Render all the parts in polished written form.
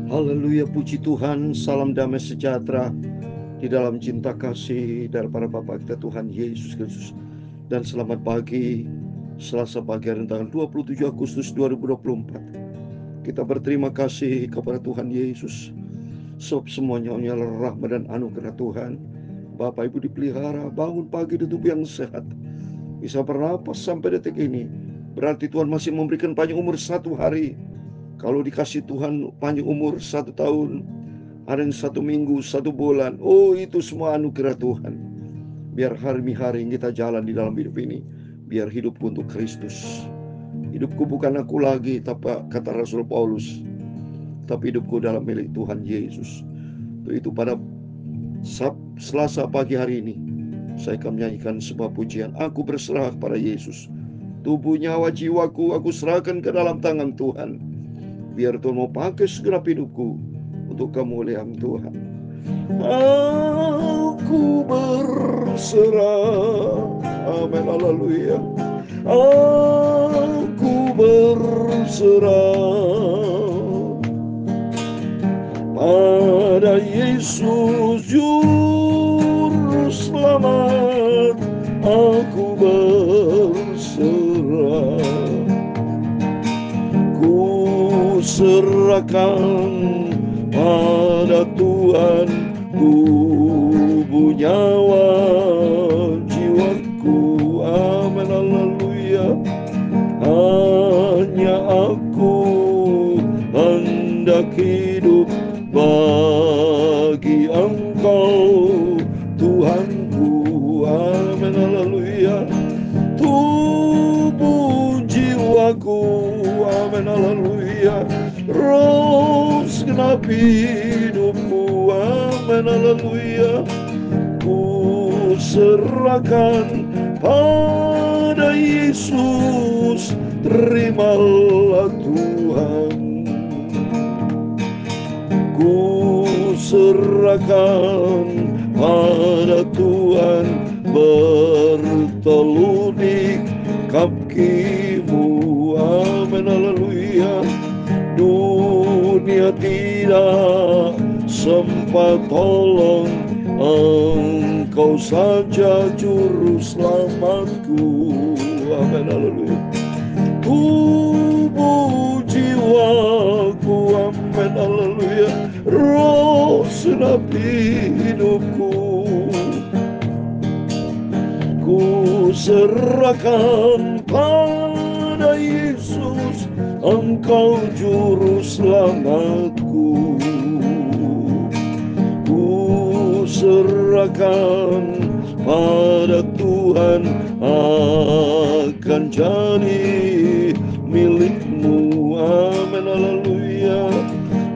Haleluya, puji Tuhan, salam damai sejahtera di dalam cinta kasih daripada Bapa kita Tuhan Yesus Kristus. Dan selamat pagi, Selasa pagi hari tanggal 27 Agustus 2024. Kita berterima kasih kepada Tuhan Yesus, sebab semuanya hanyalah rahmat dan anugerah Tuhan. Bapak Ibu dipelihara, bangun pagi di tubuh yang sehat, bisa bernapas sampai detik ini, berarti Tuhan masih memberikan panjang umur 1 hari. Kalau dikasih Tuhan panjang umur 1 tahun, ada yang 1 minggu, 1 bulan, oh itu semua anugerah Tuhan. Biar hari-hari kita jalan di dalam hidup ini, biar hidupku untuk Kristus. Hidupku bukan aku lagi, tapi kata Rasul Paulus, tapi hidupku dalam milik Tuhan Yesus. Itu pada Selasa pagi hari ini, saya akan menyanyikan sebuah pujian. Aku berserah pada Yesus. Tubuh, nyawa, jiwaku aku serahkan ke dalam tangan Tuhan. Biar Tuhan mau pakai segenap hidupku untuk kemuliaan Tuhan. Aku berserah. Amin, haleluya. Aku berserah pada Yesus Juru Selamat. Aku berserah, serahkan pada Tuhan tubuh, nyawa, jiwaku. Amin, haleluya. Hanya aku hendak hidup bagi Engkau, Tuhanku. Amin, haleluya. Tubuh, jiwaku, amin, haleluya. Roh segenap hidupku, amin, haleluya. Ku serahkan pada Yesus, terimalah Tuhan. Ku serahkan pada Tuhan, berteluh di kaki-Mu, amin, haleluya. Dunia tidak sempat tolong, Engkau saja juru selamatku, amin, haleluya. Tubuh, jiwaku, amin, haleluya. Roh segenap hidupku, ku serahkan pada Yesus, Engkau juru selamatku. Ku serahkan pada Tuhan, akan jadi milik-Mu, amin, haleluya.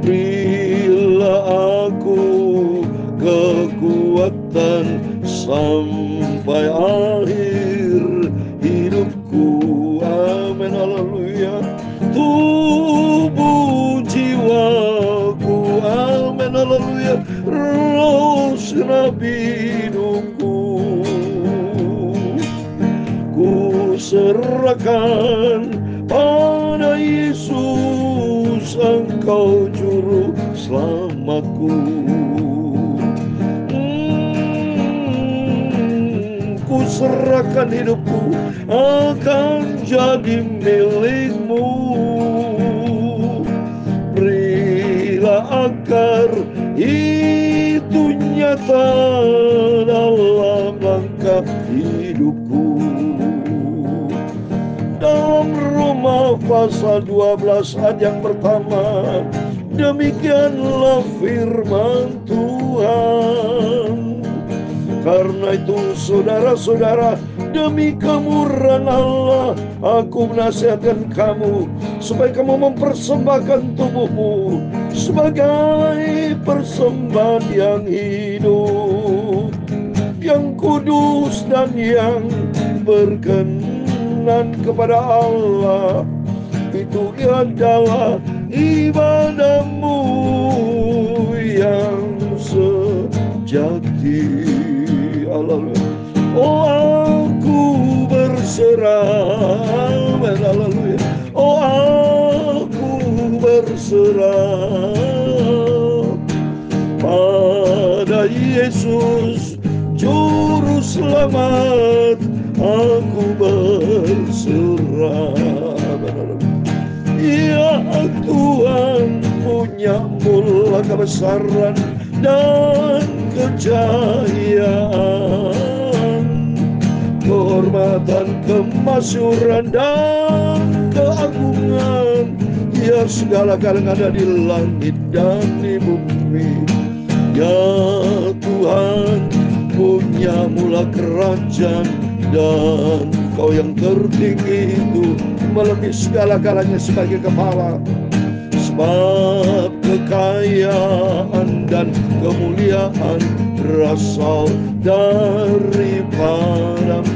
Berilah aku kekuatan sampai akhir hidupku, amin, haleluya. Tubuh, jiwaku, amin, haleluya. Roh segenap hidupku, ku serahkan pada Yesus, Engkau juru selamatku. Ku serahkan hidupku, akan jadi milik-Mu. Berilah agar itu nyata dalam langkah hidupku. Dalam Roma pasal 12 ayat yang pertama, demikianlah firman Tuhan. Karena itu saudara-saudara, demi kemurahan Allah, aku menasihatkan kamu supaya kamu mempersembahkan tubuhmu sebagai persembahan yang hidup, yang kudus dan yang berkenan kepada Allah. Itu adalah ibadahmu yang sejati. Oh, aku berserah, haleluya. Oh, aku berserah pada Yesus Juru Selamat, aku berserah. Ya Tuhan, punya mula kebesaran dan kejayaan, kehormatan, kemasyuran, dan keagungan. Biar segala kalangan ada di langit dan di bumi. Ya Tuhan, punya mula kerajaan, dan Kau yang tertinggi itu melebihi segala-galanya sebagai kepala. Sebab kekayaan dan kemuliaan berasal daripadamu.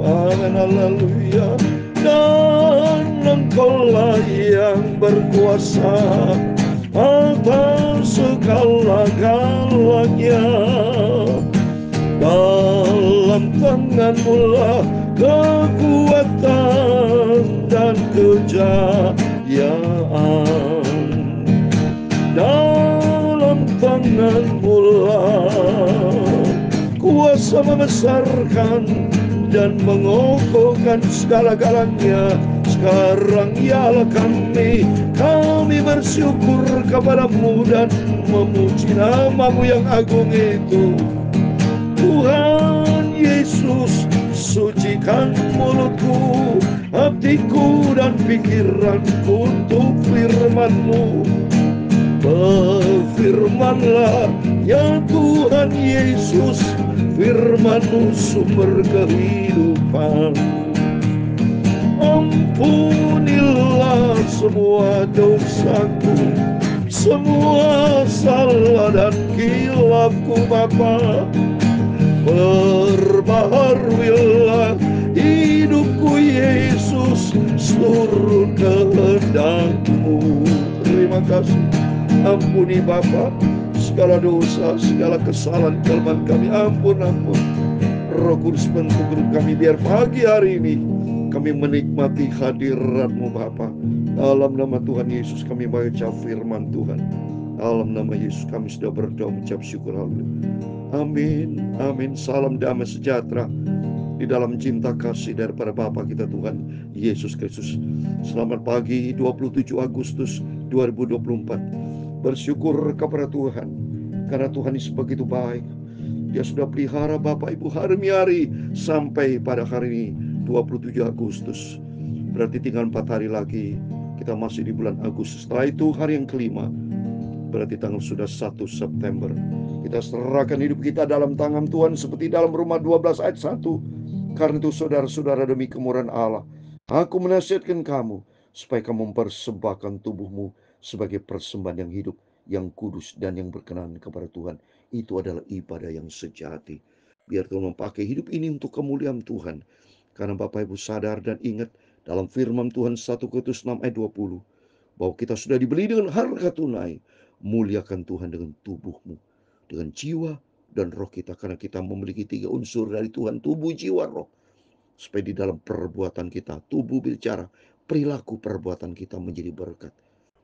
Amin, haleluya. Dan Engkaulah yang berkuasa atas segala-galanya. Dalam tangan-Mu lah kekuatan dan kejayaan. Dalam tangan-Mu lah kuasa membesarkan dan mengokohkan segala-galanya. Sekarang ialah kami bersyukur kepada-Mu dan memuji nama-Mu yang agung itu. Tuhan Yesus, sucikan mulutku, hatiku dan pikiranku untuk firman-Mu. Berfirmanlah ya Tuhan Yesus, firman-Mu sumber kehidupan. Ampunilah semua dosaku, semua salah dan kilafku Bapa. Perbaharuilah hidupku Yesus, seluruh kehendak-Mu. Terima kasih. Ampuni Bapa segala dosa, segala kesalahan kelemahan kami. Ampun. Roh Kudus bentuk kami, biar pagi hari ini kami menikmati hadirat-Mu Bapa. Dalam nama Tuhan Yesus kami baca firman Tuhan. Dalam nama Yesus kami sudah berdoa mengucap syukur. Amin. Salam damai sejahtera di dalam cinta kasih daripada Bapa kita Tuhan Yesus Kristus. Selamat pagi 27 Agustus 2024. Bersyukur kepada Tuhan karena Tuhan Yesus begitu baik. Dia sudah pelihara Bapak Ibu hari sampai pada hari ini 27 Agustus. Berarti tinggal 4 hari lagi kita masih di bulan Agustus. Setelah itu hari yang kelima, berarti tanggal sudah 1 September. Kita serahkan hidup kita dalam tangan Tuhan seperti dalam Roma 12 ayat 1. Karena itu saudara-saudara, demi kemurahan Allah, aku menasihatkan kamu supaya kamu mempersembahkan tubuhmu sebagai persembahan yang hidup, yang kudus dan yang berkenan kepada Tuhan. Itu adalah ibadah yang sejati. Biar Tuhan memakai hidup ini untuk kemuliaan Tuhan. Karena Bapak Ibu sadar dan ingat dalam firman Tuhan 1 Korintus 6 ayat 20, bahwa kita sudah dibeli dengan harga tunai. Muliakan Tuhan dengan tubuhmu, dengan jiwa dan roh kita. Karena kita memiliki 3 unsur dari Tuhan, tubuh, jiwa, roh. Supaya di dalam perbuatan kita, tubuh bicara, perilaku perbuatan kita menjadi berkat.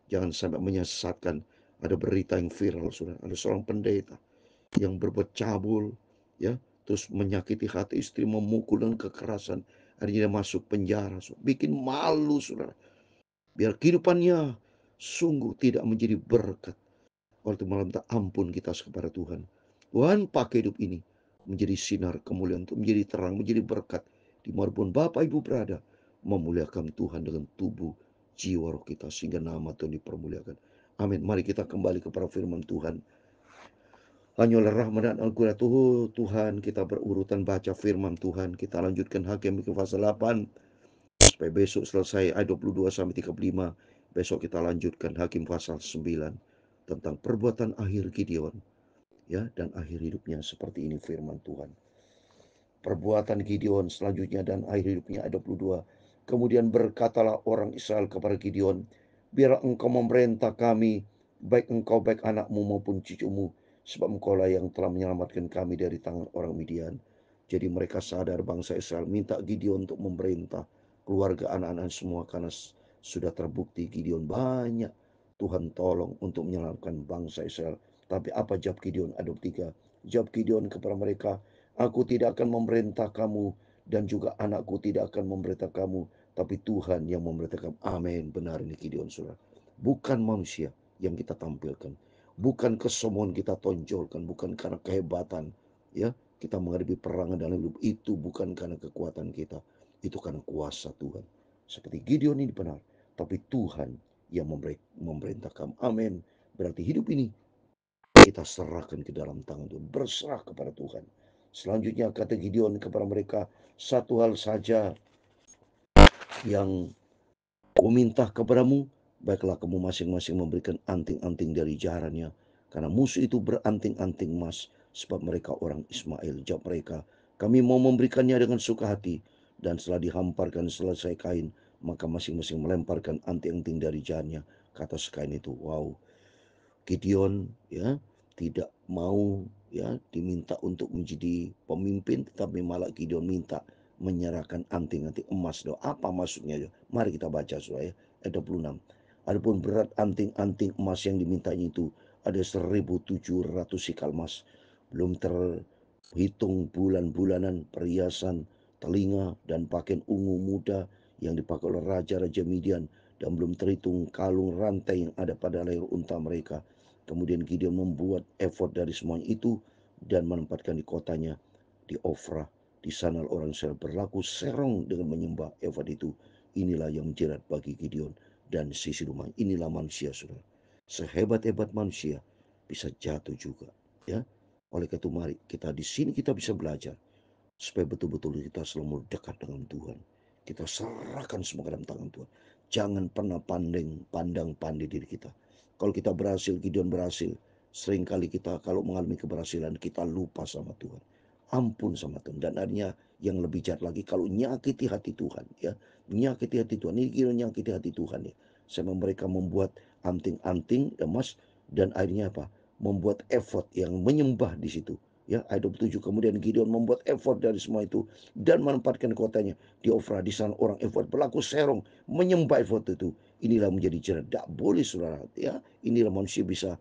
Jangan sampai menyesatkan. Ada berita yang viral, saudara. Ada seorang pendeta yang berbuat cabul, ya, terus menyakiti hati istri, memukul dengan kekerasan. Akhirnya dia masuk penjara, saudara. Bikin malu, saudara. Biar kehidupannya sungguh tidak menjadi berkat. Waktu malam tak ampun kita kepada Tuhan. Tuhan pakai hidup ini menjadi sinar kemuliaan, untuk menjadi terang, menjadi berkat. Dimanapun Bapak Ibu berada, memuliakan Tuhan dengan tubuh, jiwa, roh kita, sehingga nama Tuhan dipermuliakan. Amin. Mari kita kembali kepada firman Tuhan. Hanyalah rahmat dan anugerah Tuhan, kita berurutan baca firman Tuhan. Kita lanjutkan Hakim pasal 8 supaya besok selesai ayat 22 sampai 35. Besok kita lanjutkan Hakim pasal 9 tentang perbuatan akhir Gideon, ya, dan akhir hidupnya. Seperti ini firman Tuhan. Perbuatan Gideon selanjutnya dan akhir hidupnya ayat 22. Kemudian berkatalah orang Israel kepada Gideon, biarlah engkau memerintah kami, baik engkau, baik anakmu maupun cucumu, sebab engkaulah yang telah menyelamatkan kami dari tangan orang Midian. Jadi mereka sadar, bangsa Israel minta Gideon untuk memerintah keluarga, anak-anak semua, karena sudah terbukti Gideon banyak Tuhan tolong untuk menyelamatkan bangsa Israel. Tapi apa jawab Gideon? Ada 3. Jawab Gideon kepada mereka, aku tidak akan memerintah kamu dan juga anakku tidak akan memerintah kamu, tapi Tuhan yang memerintah kamu. Amin. Benar ini Gideon, saudara. Bukan manusia yang kita tampilkan, bukan kesombongan kita tonjolkan, bukan karena kehebatan, ya kita menghadapi perangan dalam hidup itu bukan karena kekuatan kita, itu karena kuasa Tuhan. Seperti Gideon ini benar, tapi Tuhan yang memerintah kamu. Amin. Berarti hidup ini kita serahkan ke dalam tangan Tuhan. Berserah kepada Tuhan. Selanjutnya kata Gideon kepada mereka, satu hal saja yang ku minta kepadamu, baiklah kamu masing-masing memberikan anting-anting dari jarannya. Karena musuh itu beranting-anting emas, sebab mereka orang Ismail. Jawab mereka, kami mau memberikannya dengan suka hati. Dan setelah dihamparkan selesai kain, maka masing-masing melemparkan anting-anting dari jarannya ke atas kain itu. Wow, Gideon ya tidak mau ya diminta untuk menjadi pemimpin, tetapi malah Gideon minta menyerahkan anting-anting emas. Apa maksudnya? Mari kita baca surah ya, ayat 26. Adapun berat anting-anting emas yang dimintanya itu ada 1.700 sikal emas, belum terhitung bulan-bulanan, perhiasan, telinga, dan pakaian ungu muda yang dipakai oleh raja-raja Midian, dan belum terhitung kalung rantai yang ada pada leher unta mereka. Kemudian Gideon membuat efod dari semuanya itu dan menempatkan di kotanya di Ofra. Di sana orang Israel berlaku serong dengan menyembah efod itu. Inilah yang menjerat bagi Gideon dan sisi rumah. Inilah manusia, saudara. Sehebat-hebat manusia bisa jatuh juga, ya. Oleh karena itu mari kita di sini kita bisa belajar supaya betul-betul kita selalu dekat dengan Tuhan. Kita serahkan semua ke dalam tangan Tuhan. Jangan pernah pandang pandai diri kita. Kalau kita berhasil, Gideon berhasil. Seringkali kita kalau mengalami keberhasilan, kita lupa sama Tuhan. Ampun sama Tuhan. Dan akhirnya yang lebih jahat lagi, kalau nyakiti hati Tuhan. Ya, menyakiti hati Tuhan. Ini Gideon nyakiti hati Tuhan. Ya. Sama mereka membuat anting-anting emas. Dan akhirnya apa? Membuat efod yang menyembah di situ. Ya, ayat 27, kemudian Gideon membuat efod dari semua itu dan menempatkan kotanya di Ofra. Di sana orang efod berlaku serong menyembah efod itu. Inilah menjadi jerat. Tak boleh, saudara, ya. Inilah manusia bisa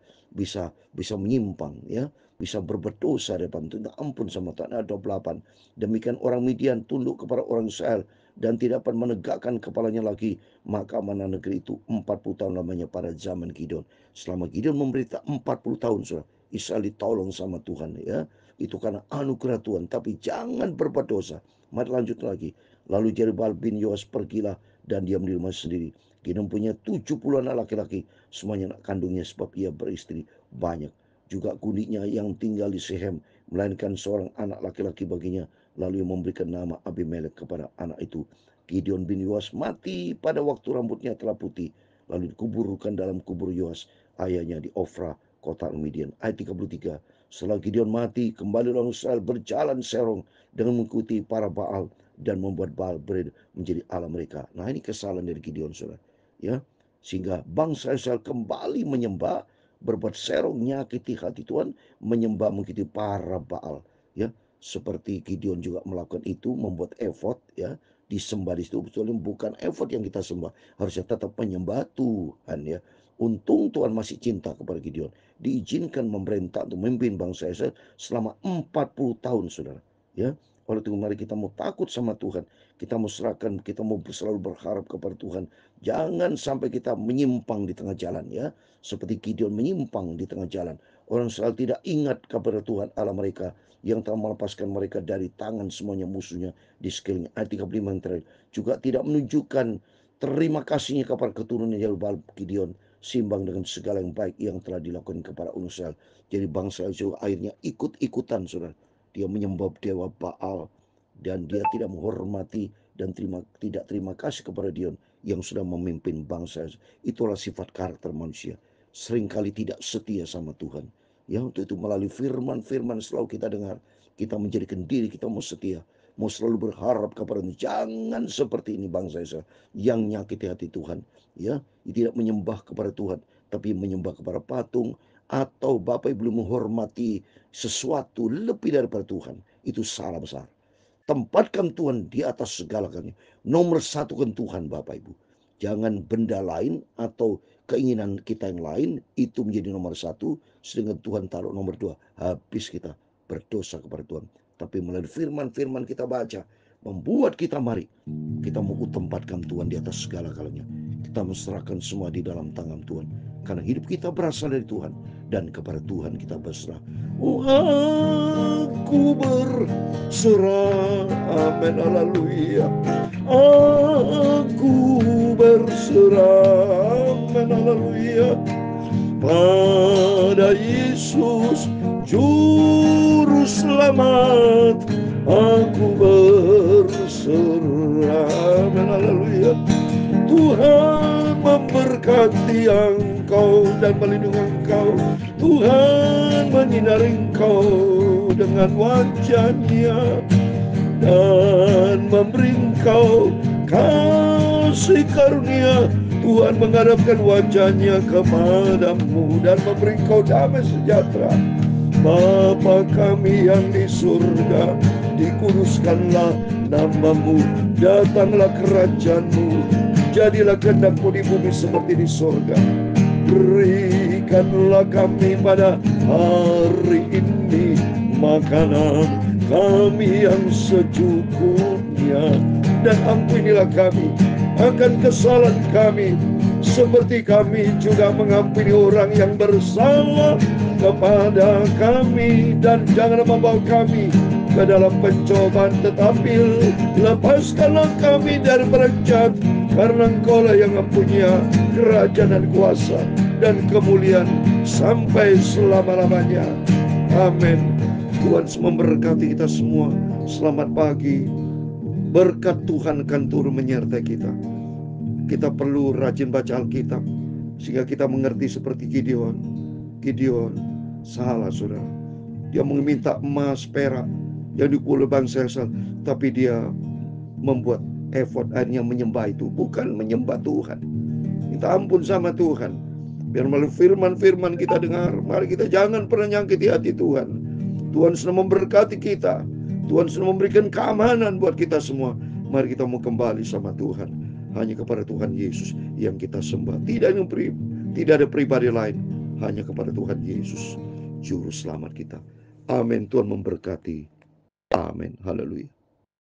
menyimpang, ya, bisa berbuat dosa depan Tuhan. Ampun sama Tuhan. Ayat 28. Demikian orang Midian tunduk kepada orang Israel dan tidak dapat menegakkan kepalanya lagi. Maka mana negeri itu 40 tahun lamanya pada zaman Gideon. Selama Gideon memberita 40 tahun, saudara, Israel ditolong sama Tuhan, ya. Itu karena anugerah Tuhan. Tapi jangan berbuat dosa. Mari lanjut lagi. Lalu Jerubbaal bin Yoas pergilah dan diam di rumah sendiri. Gideon punya 70 anak laki-laki, semuanya anak kandungnya sebab ia beristri banyak. Juga kundiknya yang tinggal di Sehem, melainkan seorang anak laki-laki baginya. Lalu ia memberikan nama Abimelek kepada anak itu. Gideon bin Yoas mati pada waktu rambutnya telah putih. Lalu dikuburkan dalam kubur Yoas, ayahnya di Ofra, kota Midian. Ayat 33. Setelah Gideon mati, kembali orang Israel berjalan serong dengan mengikuti para Baal dan membuat Baal menjadi Allah mereka. Nah, ini kesalahan dari Gideon, saudara. Ya, sehingga bangsa Israel kembali menyembah, berbuat serong, nyakiti hati Tuhan, menyembah mengikuti para Baal. Ya, seperti Gideon juga melakukan itu, membuat efod, ya, disembah di situ. Betulnya bukan efod yang kita sembah, harusnya tetap menyembah Tuhan, ya. Untung Tuhan masih cinta kepada Gideon. Diizinkan memerintah untuk memimpin bangsa Israel selama 40 tahun, saudara. Ya, oleh itu mari kita mau takut sama Tuhan. Kita mau serahkan, kita mau selalu berharap kepada Tuhan. Jangan sampai kita menyimpang di tengah jalan, ya. Seperti Gideon menyimpang di tengah jalan. Orang Israel tidak ingat kepada Tuhan Allah mereka yang telah melepaskan mereka dari tangan semuanya musuhnya di sekeliling. Ayat 35 yang terakhir. Juga tidak menunjukkan terima kasihnya kepada keturunan Yerubbaal Gideon simbang dengan segala yang baik yang telah dilakukan kepada orang Israel. Jadi bangsa Israel akhirnya ikut-ikutan, saudara. Dia menyembah dewa Baal dan dia tidak menghormati dan tidak terima kasih kepada dia yang sudah memimpin bangsa. Itulah sifat karakter manusia. Seringkali tidak setia sama Tuhan. Ya, untuk itu melalui firman-firman selalu kita dengar, kita menjadikan diri kita mau setia, mau selalu berharap kepada Tuhan. Jangan seperti ini bangsa Israel yang nyakiti hati Tuhan, ya, tidak menyembah kepada Tuhan, tapi menyembah kepada patung, atau Bapak Ibu menghormati sesuatu lebih daripada Tuhan. Itu salah besar. Tempatkan Tuhan di atas segala-galanya. Nomor satu kan Tuhan, Bapak Ibu. Jangan benda lain atau keinginan kita yang lain itu menjadi nomor satu, sedangkan Tuhan taruh nomor dua. Habis kita berdosa kepada Tuhan. Tapi melalui firman-firman kita baca, membuat kita mari kita mau tempatkan Tuhan di atas segala galanya. Kita menserahkan semua di dalam tangan Tuhan, karena hidup kita berasal dari Tuhan, dan kepada Tuhan kita berserah. Oh, aku berserah. Amin, haleluya. Aku berserah. Amin, haleluya. Pada Yesus Juru Selamat, aku berserah. Amin, haleluya. Tuhan memberkati engkau dan melindungi engkau. Tuhan menyinari engkau dengan wajah-Nya dan memberi engkau kasih karunia. Tuhan menghadapkan wajah-Nya kepadamu dan memberi engkau damai sejahtera. Bapa kami yang di surga, dikuduskanlah namamu, datanglah kerajaan-Mu, jadilah kehendak-Mu di bumi seperti di surga. Berikanlah kami pada hari ini makanan kami yang secukupnya, dan ampunilah kami akan kesalahan kami, seperti kami juga mengampuni orang yang bersalah kepada kami, dan jangan membawa kami ke dalam pencobaan, tetapi lepaskanlah kami dari jahat, karena Engkau-lah yang mempunyai kerajaan dan kuasa dan kemuliaan sampai selama-lamanya. Amin. Tuhan memberkati kita semua. Selamat pagi. Berkat Tuhan akan turun menyertai kita. Kita perlu rajin baca Alkitab, sehingga kita mengerti seperti Gideon. Gideon salah, saudara. Dia meminta emas, perak yang dipulih bangsa Israel, tapi dia membuat effort akhirnya menyembah itu, bukan menyembah Tuhan. Minta ampun sama Tuhan. Biar melalui firman-firman kita dengar, mari kita jangan pernah nyakiti hati Tuhan. Tuhan sudah memberkati kita. Tuhan sudah memberikan keamanan buat kita semua. Mari kita mau kembali sama Tuhan. Hanya kepada Tuhan Yesus yang kita sembah. Tidak ada pribadi lain. Hanya kepada Tuhan Yesus, Juru Selamat kita. Amin. Tuhan memberkati. Amin. Haleluya.